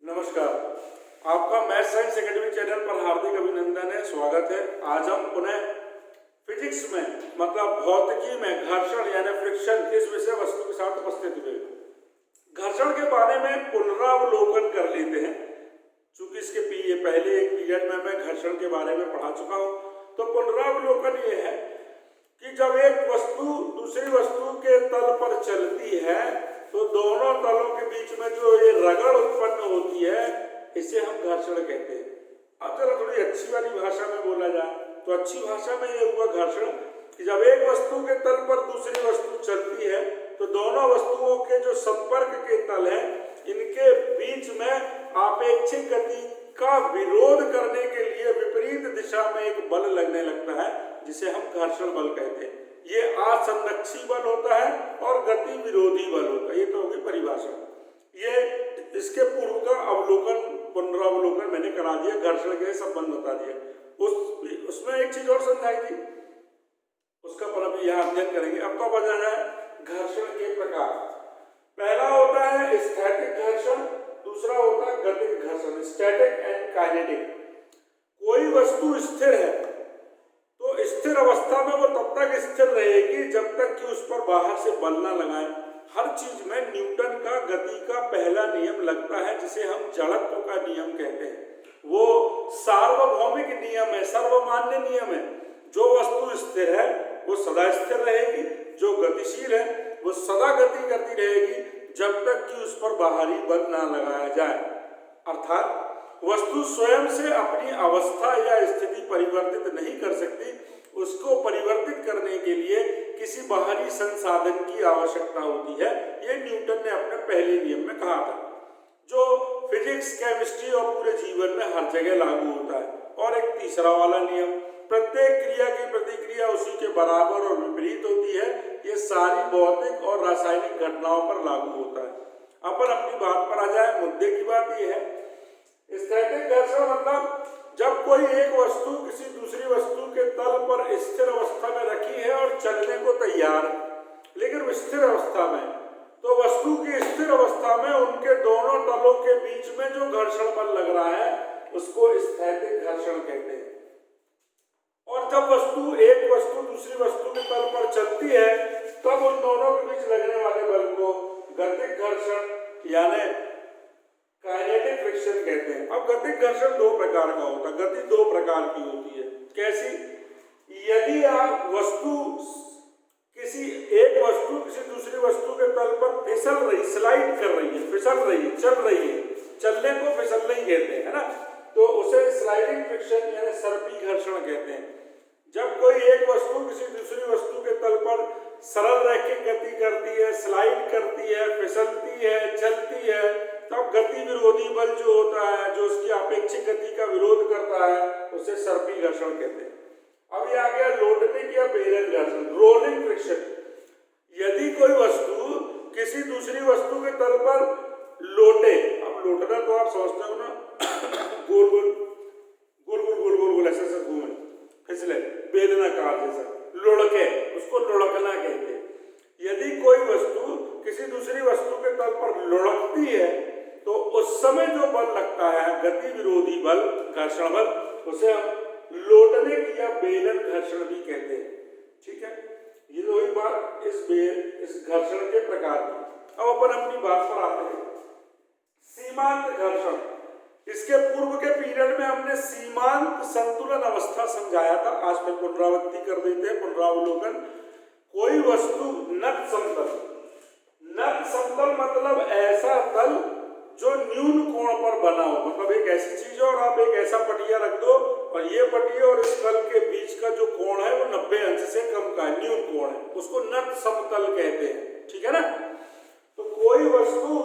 नमस्कार, आपका math science academy channel पर हार्दिक अभिनंदन है, स्वागत है। आज हम पुनः फिजिक्स में मतलब भौतिकी में घर्षण यानी फ्रिक्शन इस विषय वस्तु के साथ उपस्थित हुए। घर्षण के बारे में पुनरावलोकन कर लेते हैं। चूंकि इसके पहले एक पीरियड में मैं घर्षण के बारे में पढ़ा चुका हूं, तो पुनरावलोकन ये है कि जब एक वस्तु दूसरी वस्तु के तल पर चलती है तो दोनों तलों के बीच में जो ये रगड़ उत्पन्न होती है इसे हम घर्षण कहते हैं। अब चलो थोड़ी अच्छी वाली भाषा में बोला जाए तो अच्छी भाषा में ये हुआ घर्षण कि जब एक वस्तु के तल पर दूसरी वस्तु चलती है तो दोनों वस्तुओं के जो संपर्क के तल हैं इनके बीच में आपेक्षिक गति का विरोध करने के लिए विपरीत दिशा में एक बल लगने लगता है जिसे हम घर्षण बल कहते हैं। ये आसंरक्षी बल होता है और गति विरोधी बल होता है। ये तो होगी परिभाषा। ये इसके पूर्व का अवलोकन पुनरावलोकन मैंने करा दिया, घर्षण के संबंध बता दिया। उसमें एक चीज और समझाई थी, उसका पर अभी यहाँ अध्ययन करेंगे। अब तो बजा जाए घर्षण के प्रकार। पहला होता है स्टैटिक घर्षण, दूसरा होता है गतिक घर्षण, स्टैटिक एंड काइनेटिक। कोई वस्तु स्थिर है तो स्थिर अवस्था में वो तब तक स्थिर रहेगी जब तक कि उस पर बाहर से बल ना लगाए। हर चीज में न्यूटन का गति का पहला नियम लगता है जिसे हम जड़त्व का नियम कहते हैं। वो सार्वभौमिक नियम है, सर्वमान्य नियम है। जो वस्तु स्थिर है वो सदा स्थिर रहेगी, जो गतिशील है वो सदा गति करती रहेगी जब तक कि उस पर बाहरी बल ना लगाया जाए। अर्थात वस्तु स्वयं से अपनी अवस्था या स्थिति परिवर्तित नहीं कर सकती, उसको परिवर्तित करने के लिए किसी बाहरी संसाधन की आवश्यकता होती है। ये न्यूटन ने अपने पहले नियम में कहा था, जो फिजिक्स, केमिस्ट्री और पूरे जीवन में हर जगह लागू होता है। और एक तीसरा वाला नियम, प्रत्येक क्रिया की प्रतिक्रिया उसी के बराबर और विपरीत होती है। ये सारी भौतिक और रासायनिक घटनाओं पर लागू होता है। अपन अपनी बात पर आ जाए, मुद्दे की बात यह है स्टैटिक घर्षण मतलब जब कोई एक वस्तु किसी दूसरी वस्तु के तल पर स्थिर अवस्था में रखी है और चलने को तैयार है, लेकिन स्थिर अवस्था में, तो वस्तु की स्थिर अवस्था में उनके दोनों तलों के बीच में जो घर्षण बल लग रहा है उसको स्टैटिक घर्षण कहते हैं। और जब एक वस्तु दूसरी वस्तु के तल पर चलती है तब उन दोनों के बीच लगने वाले बल को गतिक घर्षण यानी काइनेटिक फ्रिक्शन कहते हैं। अब गतिक घर्षण दो प्रकार का होता है। गति दो प्रकार की होती है। कैसी? यदि आप किसी दूसरी वस्तु के तल पर फिसल रही, स्लाइड कर रही है, फिसल रही है, चल रही है, चलने को फिसलना ही कहते हैं, है ना, तो उसे स्लाइडिंग फ्रिक्शन यानी सर्पी घर्षण कहते हैं। जब कोई एक वस्तु किसी दूसरी वस्तु के तल पर सरल रैखिक गति करती है, स्लाइड करती है, फिसलती है, चलती है, तब गति विरोधी बल जो होता है, जो उसकी अपेक्षिक गति का विरोध करता है, उसे सर्पी घर्षण कहते हैं। अब ये आ गया लोटने या बेलन घर्षण, रोलिंग फ्रिक्शन। यदि कोई वस्तु किसी दूसरी वस्तु के तल पर लोटे, अब लोटना तो आप समझते हो ना, गोल गोल गोल गोल गोल गोल गोल ऐसे ऐसे घूमे, फिसले, बेलनाकार जैसा, लुढ़के, उसको लुढ़कना कहते हैं। यदि कोई वस्तु किसी दूसरी वस्तु के तल पर लुढ़कती है तो उस समय जो बल लगता है गति विरोधी बल, घर्षण बल, उसे हम लोटने या बेलन घर्षण भी कहते हैं। ठीक है, ये तो हुई बात इस घर्षण के प्रकार की। अब अपन अपनी बात पर आते हैं, सीमांत घर्षण। इसके पूर्व के पीरियड में हमने सीमांत संतुलन अवस्था समझाया था। आज फिर पुनरावृत्ति कर देते हैं, पुनरावलोकन। कोई वस्तु नत समतल, नत समतल मतलब ऐसा तल जो न्यून कोण पर बना हो, मतलब एक ऐसी चीज है और आप एक ऐसा पटिया रख दो और ये पटिया और इस तल के बीच का जो कोण है वो 90 अंश से कम का है, न्यून कोण है, उसको नत समतल कहते हैं। ठीक है ना, तो कोई वस्तु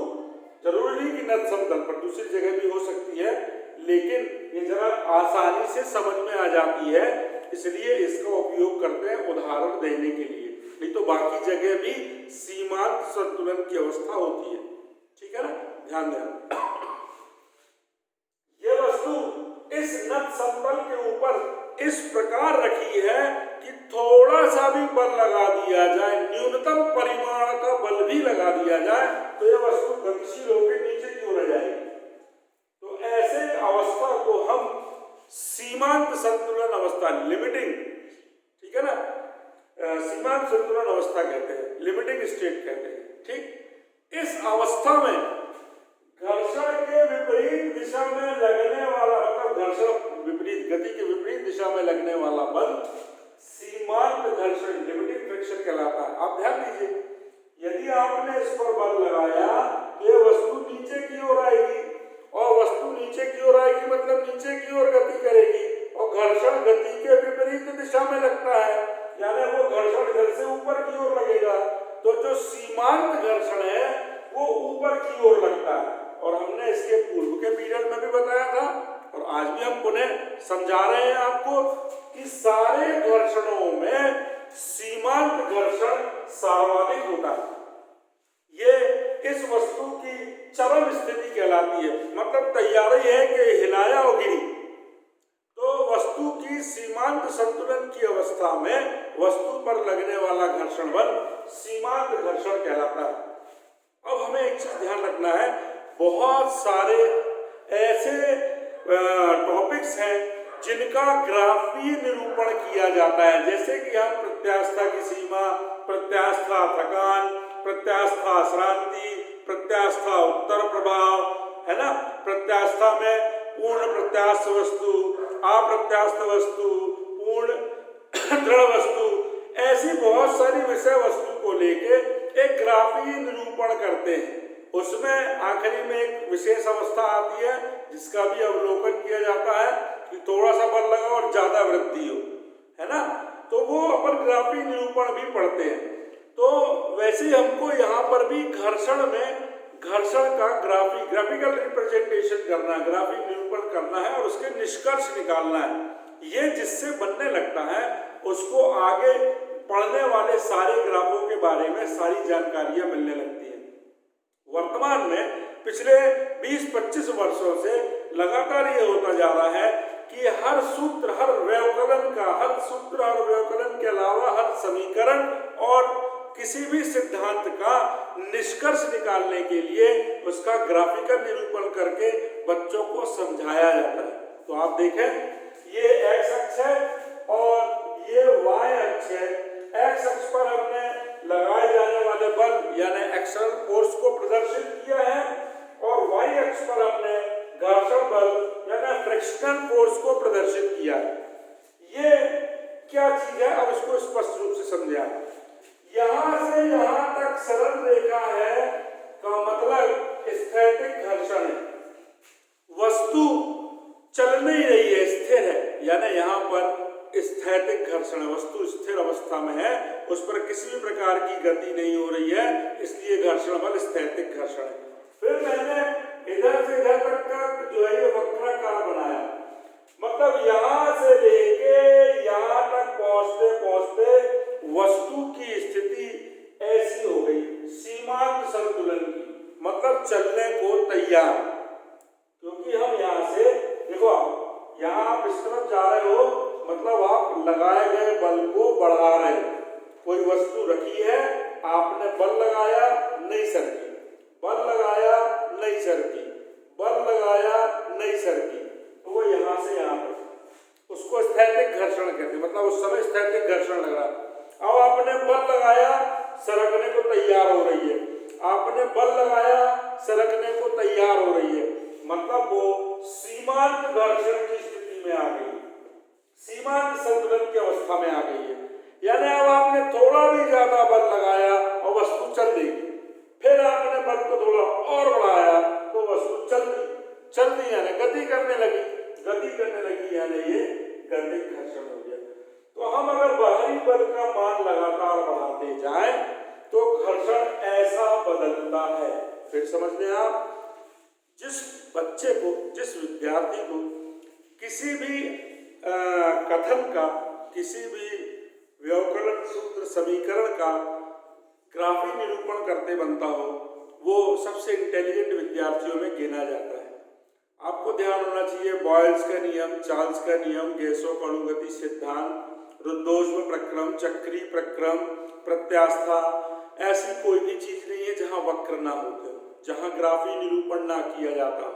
जरूरी नहीं कि नत समतल पर, दूसरी जगह भी हो सकती है, लेकिन ये जरा आसानी से समझ में आ जाती है, इसलिए इसका उपयोग करते हैं उदाहरण देने के लिए। नहीं तो बाकी जगह भी सीमांत संतुलन की अवस्था होती है। ठीक है ना, ध्यान देना। यह वस्तु इस नत समतल के ऊपर इस प्रकार रखी है कि थोड़ा सा भी बल लगा दिया जाए, न्यूनतम परिमाण का बल भी लगा दिया जाए तो यह वस्तु गतिशील होकर नीचे क्यों रह जाएगी? अवस्था, लिमिटिंग, ठीक है ना, सीमांत संतुलन अवस्था कहते हैं, लिमिटिंग स्टेट कहते हैं, ठीक। इस अवस्था में घर्षण के विपरीत दिशा में लगने वाला, मतलब घर्षण विपरीत, गति के विपरीत दिशा में लगने वाला बल सीमांत घर्षण, लिमिटिंग फ्रिक्शन कहलाता है। आप ध्यान दीजिए, यदि आपने इस पर बल लगाया तो ये वस्तु नीचे की ओर आएगी, और वस्तु नीचे की ओर आएगी मतलब नीचे की ओर गति करेगी, और घर्षण गति के विपरीत दिशा में लगता है, यानी वो घर्षण इधर से ऊपर की ओर लगेगा। तो जो सीमांत घर्षण है वो ऊपर की ओर लगता है, और हमने इसके पूर्व के पीरियड में भी बताया था, और आज भी हम पुनः समझा रहे हैं आपको कि सारे घर्षणों में सीमांत घर्षण सर्वाधिक होता है। ये इस वस्तु की चरम स्थिति कहलाती है, मतलब तैयारी है कि हिलाया और गिरी। तो वस्तु की सीमांत संतुलन की अवस्था में वस्तु पर लगने वाला घर्षण बल सीमांत घर्षण कहलाता है। अब हमें एक चीज ध्यान रखना है, बहुत सारे ऐसे टॉपिक्स हैं जिनका ग्राफीय निरूपण किया जाता है, जैसे कि हम प्रत्यास्था की सीमा, प्रत्यास्था थकान, प्रत्यास्था श्रांति, प्रत्यास्था उत्तर प्रभाव, है ना, प्रत्यास्था में पूर्ण प्रत्यास्थ वस्तु, अप्रत्यास्थ वस्तु, पूर्ण दृढ़ वस्तु, ऐसी बहुत सारी विषय वस्तु को लेके एक ग्राफीय निरूपण करते हैं। उसमें आखिरी में एक विशेष अवस्था आती है जिसका भी अवलोकन किया जाता है कि थोड़ा सा बल लगा और ज्यादा वृद्धि हो, है ना, तो वो अपन ग्राफीय निरूपण भी पढ़ते हैं। तो वैसे हमको यहाँ पर भी घर्षण में घर्षण का ग्राफिकल रिप्रेजेंटेशन करना है, ग्राफिक निरूपण करना है और उसके निष्कर्ष निकालना है। ये जिससे बनने लगता है उसको आगे पढ़ने वाले सारे ग्राफों के बारे में सारी जानकारियां मिलने लगती हैं। वर्तमान में पिछले 20-25 वर्षों से लगातार ये होता जा रहा है कि हर सूत्र, हर व्यवकलन का, हर सूत्र और व्यवकलन के अलावा हर समीकरण और किसी भी सिद्धांत का निष्कर्ष निकालने के लिए उसका ग्राफिकल निरूपण करके बच्चों को समझाया जाता है। तो आप देखें, ये एक्स अक्ष है और ये वाई अक्ष है। एक्स अक्ष पर हमने लगाए जाने वाले बल यानी एक्सटर्नल फोर्स को प्रदर्शित किया है, और वाई अक्ष पर हमने घर्षण बल यानी फ्रिक्शनल फोर्स को प्रदर्शित किया है। ये क्या चीज है, अब इसको स्पष्ट रूप से समझे आप। यहां से यहां तक सरल रेखा है का मतलब स्थैतिक घर्षण है। वस्तु चल नहीं रही है, स्थिर है, यानी यहाँ पर स्थैतिक घर्षण है, वस्तु स्थिर अवस्था में है, उस पर किसी भी प्रकार की गति नहीं हो रही है, इसलिए घर्षण बल स्थैतिक घर्षण है। फिर मैंने इधर से इधर तक का जो है ये वक्राकार बनाया, मतलब यहाँ से लेके यहाँ तक पहुंचते पहुंचते वस्तु की स्थिति ऐसी हो गई सीमांत संतुलन की, मतलब चलने को तैयार। क्योंकि हम यहाँ से देखो, यहाँ आप इस तरफ जा रहे हो, मतलब आप लगाए गए बल को बढ़ा रहे हो। कोई वस्तु रखी है, आपने बल लगाया, नहीं सरकी, बल लगाया, नहीं सरकी, बल लगाया, नहीं सरकी, तो वो यहाँ से यहाँ पर, उसको स्थैतिक घर्षण कहते हैं, मतलब उस समय स्थैतिक घर्षण लग रहा। अब आपने बल लगाया, सरकने को तैयार हो रही है, आपने बल लगाया, सरकने को तैयार हो रही है, मतलब वो सीमांत घर्षण की स्थिति में आ गई, सीमांत संतुलन की अवस्था में आ गई है। यानी अब आपने थोड़ा भी ज्यादा बल लगाया और वस्तु चल देगी, फिर आपने बल को थोड़ा और बढ़ाया तो वस्तु चल दी, यानी गति करने लगी, यानी ये गतिक घर्षण हो गया। तो हम अगर बाहरी बल का मान लगातार बढ़ाते जाएं तो घर्षण ऐसा बदलता है। फिर समझ लें आप, जिस बच्चे को, जिस विद्यार्थी को किसी भी कथन का, किसी भी व्यवकलन सूत्र समीकरण का ग्राफिक निरूपण करते बनता हो, वो सबसे इंटेलिजेंट विद्यार्थियों में गिना जाता है। आपको ध्यान होना चाहिए, बॉयल्स का नियम, चार्ल्स का नियम, गैसों का अणुगति सिद्धांत, रुद्धोष्म प्रक्रम, चक्रीय प्रक्रम, प्रत्यास्था, ऐसी कोई भी चीज नहीं है जहां वक्र ना होते हो, जहां ग्राफीय निरूपण ना किया जाता हो।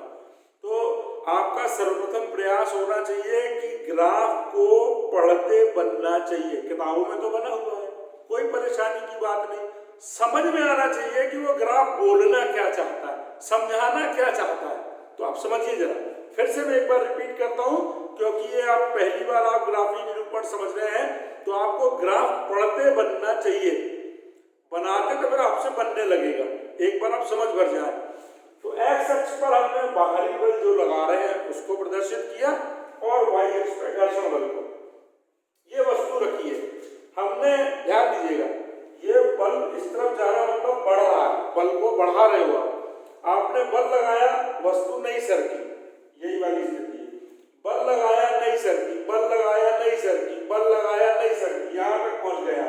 तो आपका सर्वप्रथम प्रयास होना चाहिए कि ग्राफ को पढ़ते बनना चाहिए। किताबों में तो बना हुआ है, कोई परेशानी की बात नहीं, समझ में आना चाहिए कि वो ग्राफ बोलना क्या चाहता है, समझाना क्या चाहता है। तो आप समझिए जरा, फिर से मैं एक बार रिपीट करता हूं, क्योंकि ये आप पहली बार आप ग्राफी निरूपण समझ रहे हैं, तो आपको ग्राफ पढ़ते बनना चाहिए। बनाते तो फिर आपसे बनने लगेगा, एक बार आप समझ भर जाए। तो एक्स अक्ष पर हमने बाहरी बल जो लगा रहे हैं उसको प्रदर्शित किया, और वाई अक्ष पर घर्षण बल को। ये वस्तु रखी है, हमने ध्यान दीजिएगा, ये बल इस तरफ जा रहा मतलब बढ़ रहा है, बल को बढ़ा रहे हो आपने बल लगाया, वस्तु नहीं सरकी, यही वाली स्थिति है। बल लगाया नहीं सरकी, बल लगाया नहीं सरकी, बल लगाया नहीं सरकी, यहां तक पहुंच गया।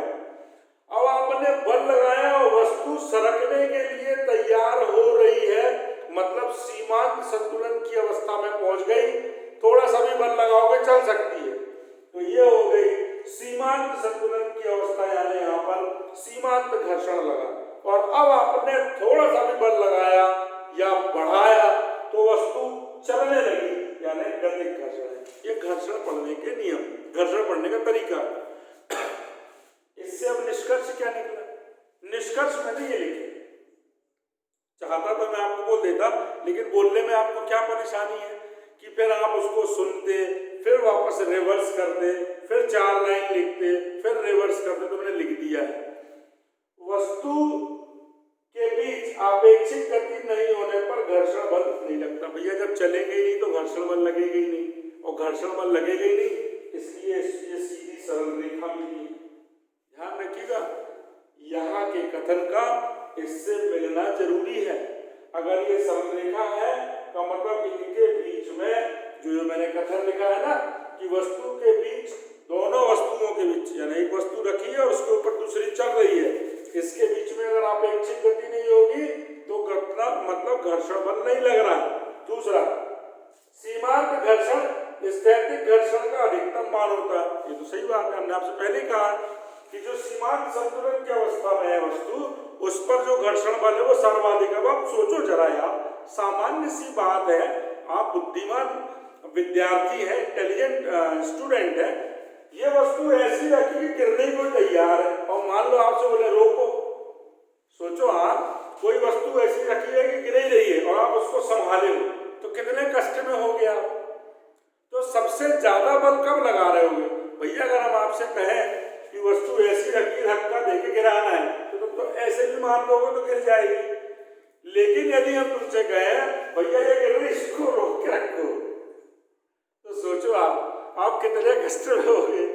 अब आपने बल लगाया और वस्तु सरकने के लिए तैयार हो रही है, मतलब सीमांत संतुलन की अवस्था में पहुंच गई। थोड़ा सा भी बल लगाओगे चल सकती है, तो ये हो गई सीमांत संतुलन की अवस्था, यानी यहाँ पर सीमांत घर्षण लगा। और अब आपने थोड़ा सा भी बल लगाया या बढ़ाया तो वस्तु चलने लगी, यानी गतिक घर्षण है। ये घर्षण पढ़ने के नियम, घर्षण पढ़ने का तरीका। इससे अब निष्कर्ष क्या निकला? निष्कर्ष मैंने ये लिखे, चाहता तो मैं आपको बोल देता, लेकिन बोलने में आपको क्या परेशानी है कि फिर आप उसको सुनते, फिर वापस रिवर्स करते, फिर 4 लाइन लिखते, फिर रिवर्स करते। तो मैंने लिख दिया है, वस्तु के बीच आपेक्षिक गति नहीं होने पर घर्षण बल नहीं लगता। भैया जब चलेंगे ही नहीं तो घर्षण बल लगेगा ही नहीं, और घर्षण बल लगेगा ही नहीं, इसलिए ये सीधी सरल रेखा मिली। ध्यान रखिएगा, यहाँ के कथन का इससे मिलना जरूरी है। अगर ये सरल रेखा है तो मतलब इनके बीच में जो मैंने कथन लिखा है ना, कि वस्तु के बीच, दोनों वस्तुओं के बीच, यानी एक वस्तु रखी है और उसके ऊपर दूसरी चल रही है, इसके बीच में अगर आपेक्षिक गति नहीं होगी तो घटना मतलब घर्षण बल नहीं लग रहा है। दूसरा, सीमांत घर्षण स्थैतिक घर्षण का अधिकतम मान होता है। ये तो सही बात है, हमने आपसे पहले कहा कि जो सीमांत संतुलन की अवस्था में है वस्तु, उस पर जो घर्षण बल है वो सर्वाधिक। अब आप सोचो जरा यार, सामान्य सी बात है, आप बुद्धिमान विद्यार्थी है, इंटेलिजेंट स्टूडेंट है, ये वस्तु ऐसी रखी कि गिरने को तैयार है, और मान लो आपसे बोले रोको। सोचो आप, कोई वस्तु ऐसी रखी है कि गिर ही रही है और आप उसको संभाले हो, तो कितने कष्ट में हो गया। तो सबसे ज्यादा बल कब लगा रहे होगे? भैया अगर हम आपसे कहें कि वस्तु ऐसी रखी, धक्का देके गिराना है, तो ऐसे भी मान लोगे तो गिर जाएगी। लेकिन यदि हम तुमसे कहें भैया ये गिर रही, इसको रोक के रखो, तो सोचो आप कितने कष्ट में होगे,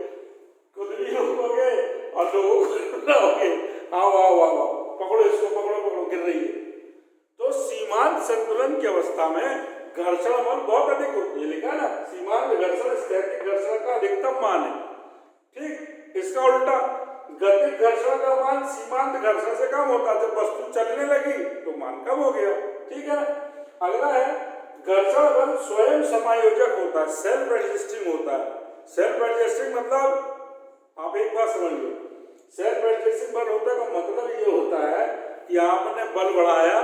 खुद भी रोकोगे और लोगों को लाओगे, आओ पकड़ो इसको, पकड़ो गिर रही है। तो सीमांत संतुलन की अवस्था में घर्षण बल बहुत अधिक होती है, लिखा ना, सीमांत घर्षण स्थैतिक घर्षण का अधिकतम मान है। ठीक, इसका उल्टा गतिक घर्षण का मान सीमांत घर्षण से कम होता है। जब वस्तु चलने लगी तो मान कम हो गया। ठीक है, अगला है घर्षण बल स्वयं समायोजक होता है, सेल्फ एडजस्टिंग होता है। सेल्फ एडजस्टिंग मतलब आप एक बात समझ लो, सेल्फ एडजस्टिंग बल होता है का मतलब ये होता है कि आपने बल बढ़ाया,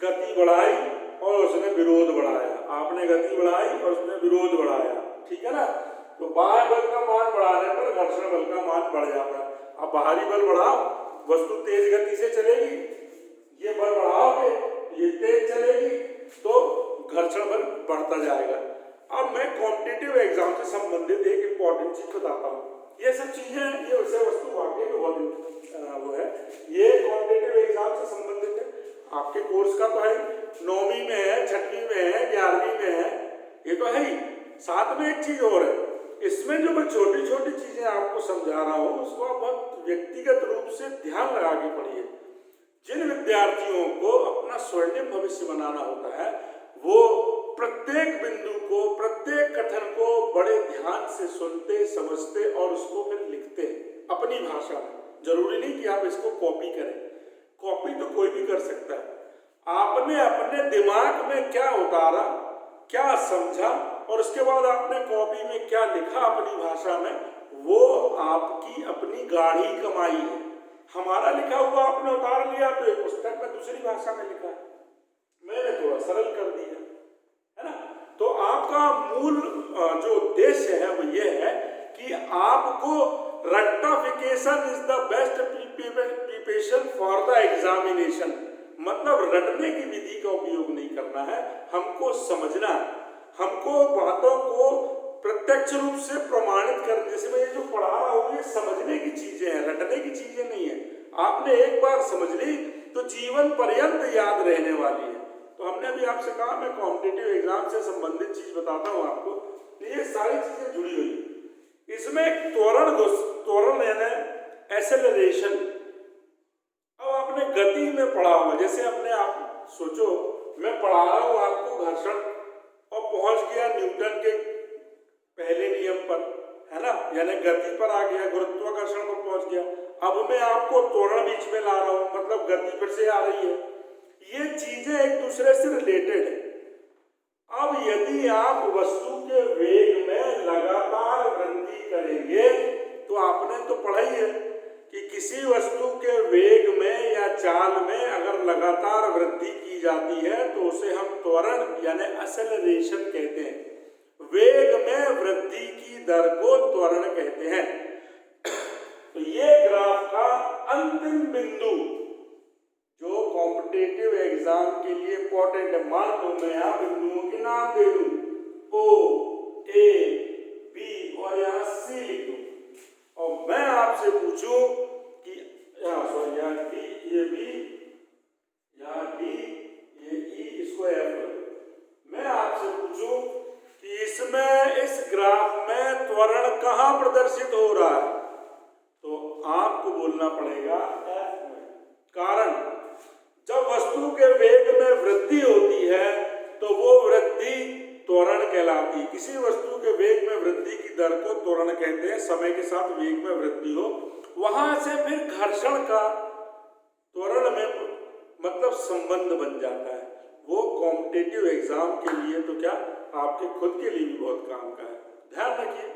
गति बढ़ाई और उसने विरोध बढ़ाया, आपने गति बढ़ाई और उसने विरोध बढ़ाया। ठीक है ना, तो बाह्य बल का मान बढ़ाने पर घर्षण बल का मान बढ़ जाता है। अब बाहरी बल बढ़ाओ, वस्तु तेज गति से चलेगी, ये बल बढ़ाओगे ये तेज चलेगी, तो घर्षण बल बढ़ता जाएगा। अब मैं कॉम्पिटिटिव एग्जाम से संबंधित एक इंपॉर्टेंट चीज बताता हूँ। ये सब चीजें, ये विषय वस्तु वाकई में बहुत वो है, ये कॉम्पिटिटिव एग्जाम से संबंधित है। आपके कोर्स का तो है, 9वीं में है, 6वीं में है, 11वीं में है, ये तो है ही। साथ में एक चीज और है, इसमें जो मैं छोटी छोटी चीजें आपको समझा रहा हूँ उसको आप बहुत व्यक्तिगत रूप से ध्यान लगा के पढ़िए। जिन विद्यार्थियों को अपना स्वर्णिम भविष्य बनाना होता है वो प्रत्येक बिंदु को, प्रत्येक कथन को बड़े ध्यान से सुनते, समझते और उसको फिर लिखते अपनी भाषा में। जरूरी नहीं कि आप इसको कॉपी करें, कॉपी तो कोई भी कर सकता है। आपने अपने दिमाग में क्या उतारा, क्या समझा और उसके बाद आपने कॉपी में क्या लिखा अपनी भाषा में, वो आपकी अपनी गाढ़ी कमाई है। हमारा लिखा हुआ आपने उतार लिया तो एक पुस्तक में दूसरी भाषा में लिखा, मैंने थोड़ा सरल कर दिया, है ना। आपका मूल जो उद्देश्य है वो ये है कि आपको रट्टाफिकेशन is the best preparation for the examination, मतलब रटने की विधि का उपयोग नहीं करना है, हमको समझना है, हमको बातों को प्रत्यक्ष रूप से प्रमाणित कर, जैसे मैं ये जो पढ़ा रहा हूँ ये समझने की चीजें हैं, रटने की चीजें नहीं है। आपने एक बार समझ ली तो जीवन पर्यंत याद रहने वाली है। तो हमने अभी आपसे कहा मैं कॉम्पिटिटिव एग्जाम से संबंधित चीज बताता हूँ आपको, ये सारी चीजें जुड़ी हुई। इसमें त्वरण यानी एक्सेलरेशन। अब आपने गति में पढ़ा होगा, जैसे अपने आप सोचो मैं पढ़ा रहा हूँ आपको घर्षण और पहुंच गया न्यूटन के पहले नियम पर, है ना, यानी गति पर आ गया, गुरुत्वाकर्षण पर पहुंच गया। अब मैं आपको त्वरण बीच में ला रहा हूं, मतलब गति फिर से आ रही है। ये चीजें एक दूसरे से रिलेटेड है। अब यदि आप वस्तु के वेग में लगातार वृद्धि करेंगे तो आपने तो पढ़ा ही है कि किसी वस्तु के वेग में या चाल में अगर लगातार वृद्धि की जाती है तो उसे हम त्वरण यानी एक्सेलरेशन कहते हैं। वेग में वृद्धि की दर को त्वरण कहते हैं। तो ये ग्राफ का अंतिम बिंदु जो कॉम्पिटिटिव एग्जाम के लिए इंपॉर्टेंट है, मान लो मैं यहाँ बिंदुओं के नाम दे दूं, O, A, B और यहाँ C लिख दूं और मैं आपसे पूछूं कि सॉरी यहाँ D ये B, यहाँ D ये E, इसको F। मैं आपसे पूछूं कि इसमें इस ग्राफ में त्वरण कहाँ प्रदर्शित हो रहा है, तो आपको बोलना पड़ेगा F में। कारण जब वस्तु के वेग में वृद्धि होती है तो वो वृद्धि त्वरण कहलाती है। किसी वस्तु के वेग में वृद्धि की दर को त्वरण कहते हैं। समय के साथ वेग में वृद्धि हो, वहां से फिर घर्षण का त्वरण में मतलब संबंध बन जाता है। वो कॉम्पिटिटिव एग्जाम के लिए तो क्या आपके खुद के लिए भी बहुत काम का है। ध्यान रखिए,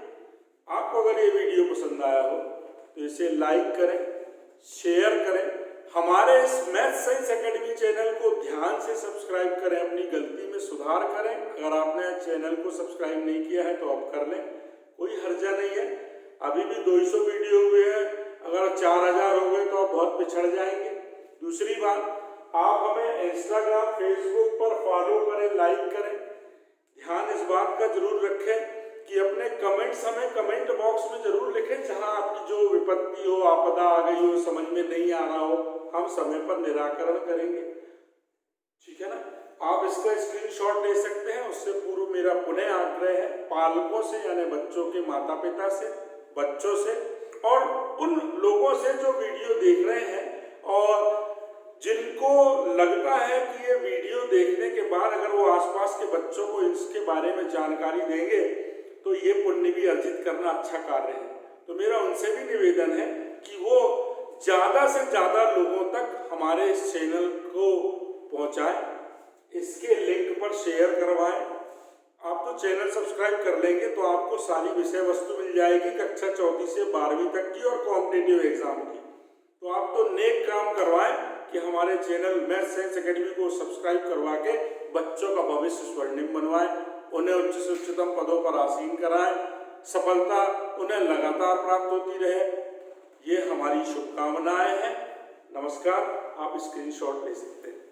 आपको अगर ये वीडियो पसंद आया हो तो इसे लाइक करें, शेयर करें, हमारे इस मैथ साइंस एकेडमी चैनल को ध्यान से सब्सक्राइब करें, अपनी गलती में सुधार करें। अगर आपने चैनल को सब्सक्राइब नहीं किया है तो आप कर लें, कोई हर्जा नहीं है। अभी भी 200 वीडियो हुए हैं, अगर 4000 हो गए तो आप बहुत पिछड़ जाएंगे। दूसरी बात, आप हमें इंस्टाग्राम फेसबुक पर फॉलो करें, लाइक करें। ध्यान इस बात का जरूर रखें कि अपने कमेंट्स हमें कमेंट बॉक्स में जरूर लिखें, जहां आपकी जो विपत्ति हो, आपदा आ गई हो, समझ में नहीं आ रहा हो, हम समय पर निराकरण करेंगे। ठीक है ना। आप इसका स्क्रीनशॉट ले सकते हैं। उससे पूर्व मेरा पुनः आग्रह है पालकों से यानी बच्चों के माता पिता से, बच्चों से और उन लोगों से जो वीडियो देख रहे हैं और जिनको लगता है कि ये वीडियो देखने के बाद अगर वो आसपास के बच्चों को इसके बारे में जानकारी देंगे तो ये पुण्य भी अर्जित करना अच्छा कार्य है। तो मेरा उनसे भी निवेदन है कि वो ज्यादा से ज्यादा लोगों तक हमारे इस चैनल को पहुंचाएं, इसके लिंक पर शेयर करवाएं। आप तो चैनल सब्सक्राइब कर लेंगे तो आपको सारी विषय वस्तु मिल जाएगी कक्षा 4 से 12वीं तक की और कॉम्पिटिटिव एग्जाम की। तो आप तो नेक काम करवाएं कि हमारे चैनल मैथ साइंस एकेडमी को सब्सक्राइब करवा के बच्चों का भविष्य स्वर्णिम बनवाएं, उन्हें उच्च से उच्चतम पदों पर आसीन कराएं, सफलता उन्हें लगातार प्राप्त होती रहे। ये हमारी शुभकामनाएं हैं। नमस्कार। आप स्क्रीनशॉट ले सकते हैं।